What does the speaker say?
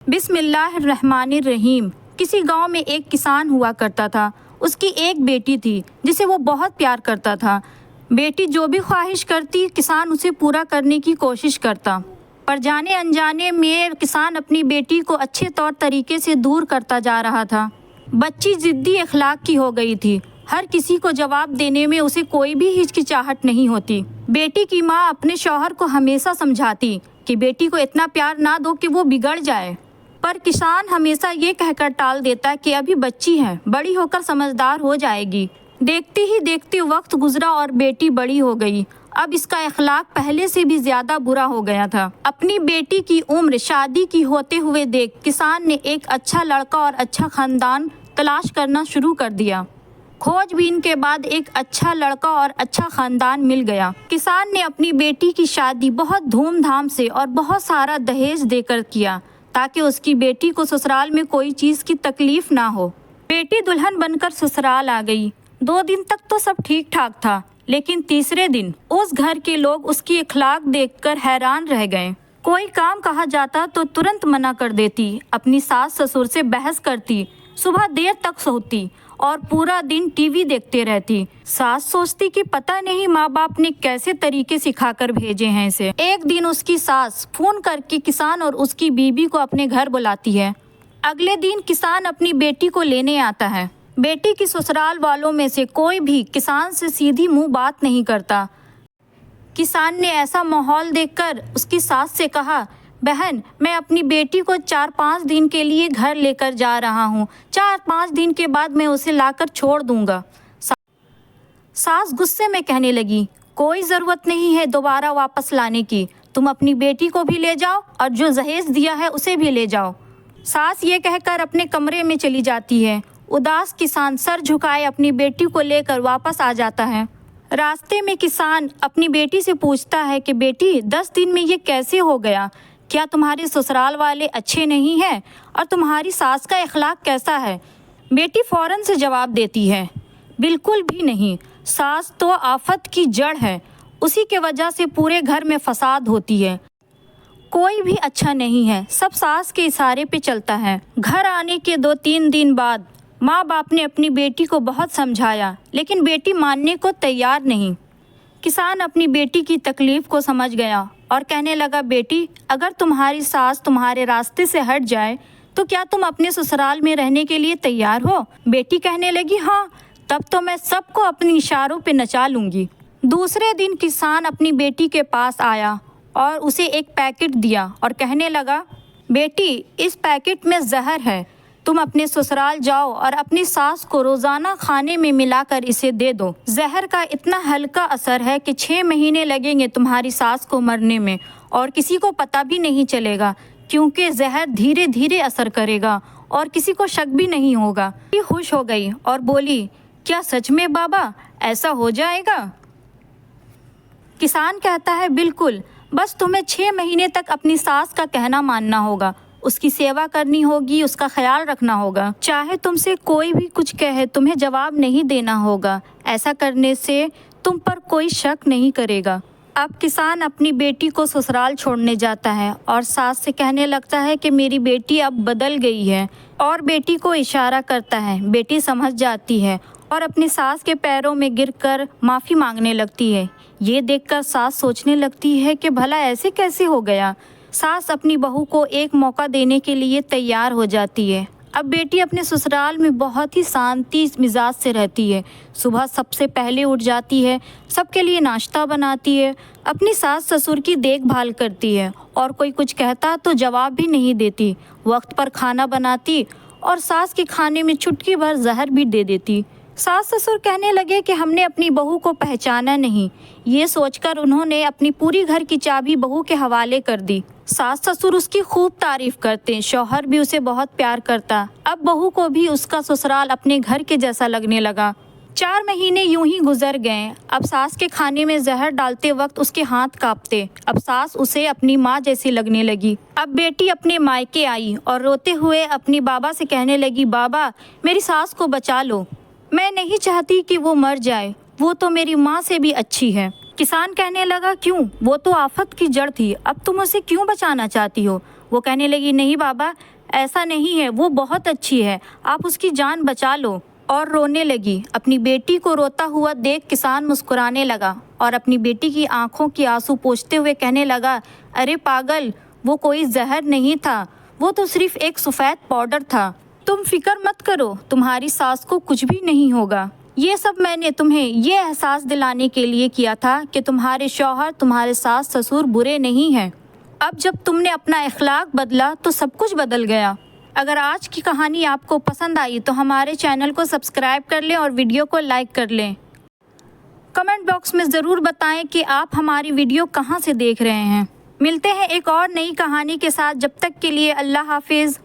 बिस्मिल्लाहिर्रहमानिर्रहीम। किसी गांव में एक किसान हुआ करता था। उसकी एक बेटी थी जिसे वो बहुत प्यार करता था। बेटी जो भी ख्वाहिश करती किसान उसे पूरा करने की कोशिश करता, पर जाने अनजाने में किसान अपनी बेटी को अच्छे तौर तरीके से दूर करता जा रहा था। बच्ची ज़िद्दी अखलाक की हो गई थी। हर किसी को जवाब देने में उसे कोई भी हिचकिचाहट नहीं होती। बेटी की माँ अपने शौहर को हमेशा समझाती कि बेटी को इतना प्यार ना दो कि वो बिगड़ जाए, पर किसान हमेशा ये कहकर टाल देता कि अभी बच्ची है, बड़ी होकर समझदार हो जाएगी। देखते ही देखते वक्त गुजरा और बेटी बड़ी हो गई। अब इसका अखलाक पहले से भी ज्यादा बुरा हो गया था। अपनी बेटी की उम्र शादी की होते हुए देख किसान ने एक अच्छा लड़का और अच्छा खानदान तलाश करना शुरू कर दिया। खोजबीन के बाद एक अच्छा लड़का और अच्छा खानदान मिल गया। किसान ने अपनी बेटी की शादी बहुत धूमधाम से और बहुत सारा दहेज देकर किया, ताकि उसकी बेटी को ससुराल में कोई चीज़ की तकलीफ ना हो। बेटी दुल्हन बनकर ससुराल आ गई। 2 दिन तक तो सब ठीक ठाक था, लेकिन तीसरे दिन उस घर के लोग उसकी अखलाक देखकर हैरान रह गए। कोई काम कहा जाता तो तुरंत मना कर देती, अपनी सास ससुर से बहस करती, सुबह देर तक सोती और पूरा दिन टीवी देखते रहती। सास सोचती कि पता नहीं माँ बाप ने कैसे तरीके सिखाकर भेजे हैं इसे। एक दिन उसकी सास फोन करके किसान और उसकी बीबी को अपने घर बुलाती है। अगले दिन किसान अपनी बेटी को लेने आता है। बेटी की ससुराल वालों में से कोई भी किसान से सीधी मुंह बात नहीं करता। किसान ने ऐसा माहौल देखकर उसकी सास से कहा, बहन, मैं अपनी बेटी को 4-5 दिन के लिए घर लेकर जा रहा हूँ। 4-5 दिन के बाद मैं उसे लाकर छोड़ दूंगा। सास गुस्से में कहने लगी, कोई ज़रूरत नहीं है दोबारा वापस लाने की। तुम अपनी बेटी को भी ले जाओ और जो दहेज दिया है उसे भी ले जाओ। सास ये कहकर अपने कमरे में चली जाती है। उदास किसान सर झुकाए अपनी बेटी को लेकर वापस आ जाता है। रास्ते में किसान अपनी बेटी से पूछता है कि बेटी, 10 दिन में ये कैसे हो गया? क्या तुम्हारे ससुराल वाले अच्छे नहीं हैं? और तुम्हारी सास का अखलाक कैसा है? बेटी फौरन से जवाब देती है, बिल्कुल भी नहीं। सास तो आफत की जड़ है, उसी के वजह से पूरे घर में फसाद होती है। कोई भी अच्छा नहीं है, सब सास के इशारे पे चलता है। घर आने के 2-3 दिन बाद माँ बाप ने अपनी बेटी को बहुत समझाया, लेकिन बेटी मानने को तैयार नहीं। किसान अपनी बेटी की तकलीफ़ को समझ गया और कहने लगा, बेटी, अगर तुम्हारी सास तुम्हारे रास्ते से हट जाए तो क्या तुम अपने ससुराल में रहने के लिए तैयार हो? बेटी कहने लगी, हाँ, तब तो मैं सबको अपने इशारों पे नचा लूँगी। दूसरे दिन किसान अपनी बेटी के पास आया और उसे एक पैकेट दिया और कहने लगा, बेटी, इस पैकेट में जहर है। तुम अपने ससुराल जाओ और अपनी सास को रोज़ाना खाने में मिलाकर इसे दे दो। जहर का इतना हल्का असर है कि 6 महीने लगेंगे तुम्हारी सास को मरने में और किसी को पता भी नहीं चलेगा, क्योंकि जहर धीरे धीरे असर करेगा और किसी को शक भी नहीं होगा। ये खुश हो गई और बोली, क्या सच में बाबा ऐसा हो जाएगा? किसान कहता है, बिल्कुल, बस तुम्हें 6 महीने तक अपनी सास का कहना मानना होगा, उसकी सेवा करनी होगी, उसका ख्याल रखना होगा। चाहे तुमसे कोई भी कुछ कहे, तुम्हें जवाब नहीं देना होगा। ऐसा करने से तुम पर कोई शक नहीं करेगा। अब किसान अपनी बेटी को ससुराल छोड़ने जाता है और सास से कहने लगता है कि मेरी बेटी अब बदल गई है, और बेटी को इशारा करता है। बेटी समझ जाती है और अपनी सास के पैरों में गिरकर माफ़ी मांगने लगती है। ये देखकर सास सोचने लगती है कि भला ऐसे कैसे हो गया। सास अपनी बहू को एक मौका देने के लिए तैयार हो जाती है। अब बेटी अपने ससुराल में बहुत ही शांति मिजाज से रहती है। सुबह सबसे पहले उठ जाती है, सबके लिए नाश्ता बनाती है, अपनी सास ससुर की देखभाल करती है और कोई कुछ कहता तो जवाब भी नहीं देती। वक्त पर खाना बनाती और सास के खाने में चुटकी भर जहर भी दे देती। सास ससुर कहने लगे कि हमने अपनी बहू को पहचाना नहीं। ये सोचकर उन्होंने अपनी पूरी घर की चाबी बहू के हवाले कर दी। सास ससुर उसकी खूब तारीफ करते, शौहर भी उसे बहुत प्यार करता। अब बहू को भी उसका ससुराल अपने घर के जैसा लगने लगा। 4 महीने यूं ही गुजर गए। अब सास के खाने में जहर डालते वक्त उसके हाथ कांपते। अब सास उसे अपनी माँ जैसी लगने लगी। अब बेटी अपने मायके आई और रोते हुए अपनी बाबा से कहने लगी, बाबा, मेरी सास को बचा लो, मैं नहीं चाहती कि वो मर जाए, वो तो मेरी माँ से भी अच्छी है। किसान कहने लगा, क्यों? वो तो आफत की जड़ थी, अब तुम उसे क्यों बचाना चाहती हो? वो कहने लगी, नहीं बाबा, ऐसा नहीं है, वो बहुत अच्छी है, आप उसकी जान बचा लो। और रोने लगी। अपनी बेटी को रोता हुआ देख किसान मुस्कुराने लगा और अपनी बेटी की आंखों की आंसू पोंछते हुए कहने लगा, अरे पागल, वो कोई जहर नहीं था, वो तो सिर्फ एक सफ़ेद पाउडर था। तुम फिक्र मत करो, तुम्हारी सास को कुछ भी नहीं होगा। ये सब मैंने तुम्हें ये एहसास दिलाने के लिए किया था कि तुम्हारे शौहर, तुम्हारे सास ससुर बुरे नहीं हैं। अब जब तुमने अपना अखलाक बदला तो सब कुछ बदल गया। अगर आज की कहानी आपको पसंद आई तो हमारे चैनल को सब्सक्राइब कर लें और वीडियो को लाइक कर लें। कमेंट बॉक्स में ज़रूर बताएं कि आप हमारी वीडियो कहां से देख रहे हैं। मिलते हैं एक और नई कहानी के साथ। जब तक के लिए अल्लाह हाफिज़।